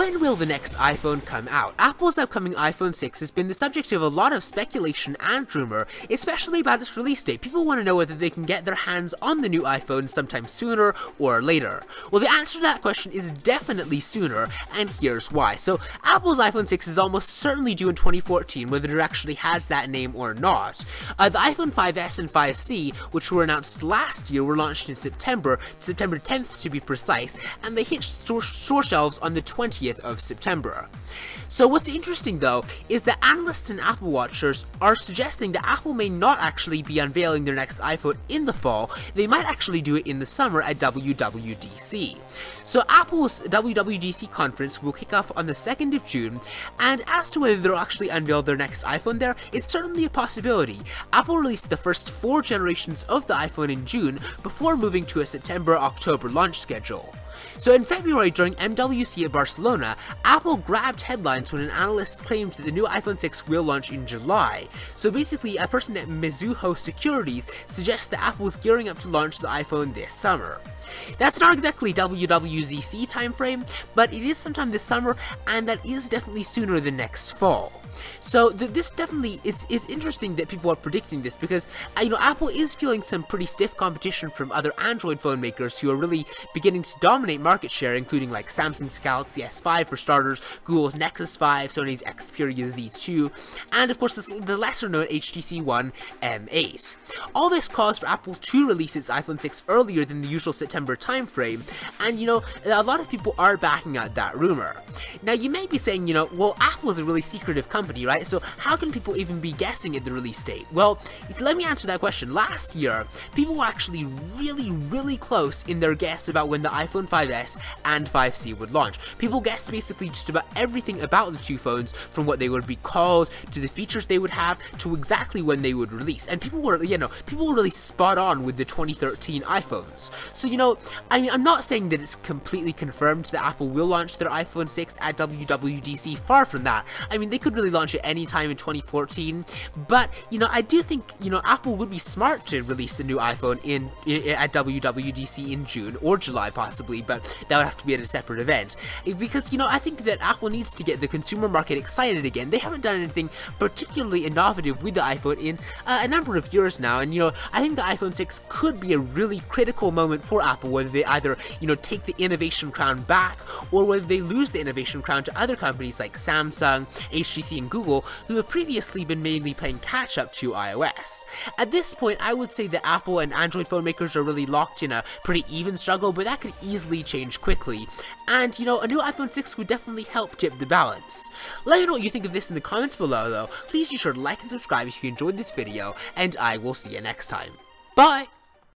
When will the next iPhone come out? Apple's upcoming iPhone 6 has been the subject of a lot of speculation and rumor, especially about its release date. People want to know whether they can get their hands on the new iPhone sometime sooner or later. Well, the answer to that question is definitely sooner, and here's why. So, Apple's iPhone 6 is almost certainly due in 2014, whether it actually has that name or not. The iPhone 5S and 5C, which were announced last year, were launched in September 10th to be precise, and they hit store shelves on the 20th of September. So what's interesting though is that analysts and Apple watchers are suggesting that Apple may not actually be unveiling their next iPhone in the fall. They might actually do it in the summer at WWDC. So Apple's WWDC conference will kick off on the 2nd of June, and as to whether they'll actually unveil their next iPhone there, it's certainly a possibility. Apple released the first 4 generations of the iPhone in June before moving to a September-October launch schedule. So in February, during MWC at Barcelona, Apple grabbed headlines when an analyst claimed that the new iPhone 6 will launch in July. So basically, a person at Mizuho Securities suggests that Apple is gearing up to launch the iPhone this summer. That's not exactly WWDC timeframe, but it is sometime this summer, and that is definitely sooner than next fall. So this definitely, it's interesting that people are predicting this because, Apple is feeling some pretty stiff competition from other Android phone makers who are really beginning to dominate market share, including like Samsung's Galaxy S5 for starters, Google's Nexus 5, Sony's Xperia Z2, and of course the lesser-known HTC One M8. All this caused for Apple to release its iPhone 6 earlier than the usual September timeframe, and a lot of people are backing out that rumor. Now you may be saying, well, Apple is a really secretive company, right? So how can people even be guessing at the release date? Well, let me answer that question. Last year, people were actually really close in their guess about when the iPhone 5S and 5C would launch. People guessed basically just about everything about the two phones, from what they would be called, to the features they would have, to exactly when they would release. And people were, people were really spot on with the 2013 iPhones. So, I'm not saying that it's completely confirmed that Apple will launch their iPhone 6 at WWDC, far from that. They could really launch it anytime in 2014, but I do think Apple would be smart to release a new iPhone at WWDC in June or July possibly, but that would have to be at a separate event, because I think that Apple needs to get the consumer market excited again. They haven't done anything particularly innovative with the iPhone in a number of years now, and I think the iPhone 6 could be a really critical moment for Apple, whether they either take the innovation crown back or whether they lose the innovation crown to other companies like Samsung, HTC, and Google, who have previously been mainly playing catch-up to iOS. At this point, I would say that Apple and Android phone makers are really locked in a pretty even struggle, but that could easily change quickly. And, a new iPhone 6 would definitely help tip the balance. Let me know what you think of this in the comments below, though. Please be sure to like and subscribe if you enjoyed this video, and I will see you next time. Bye!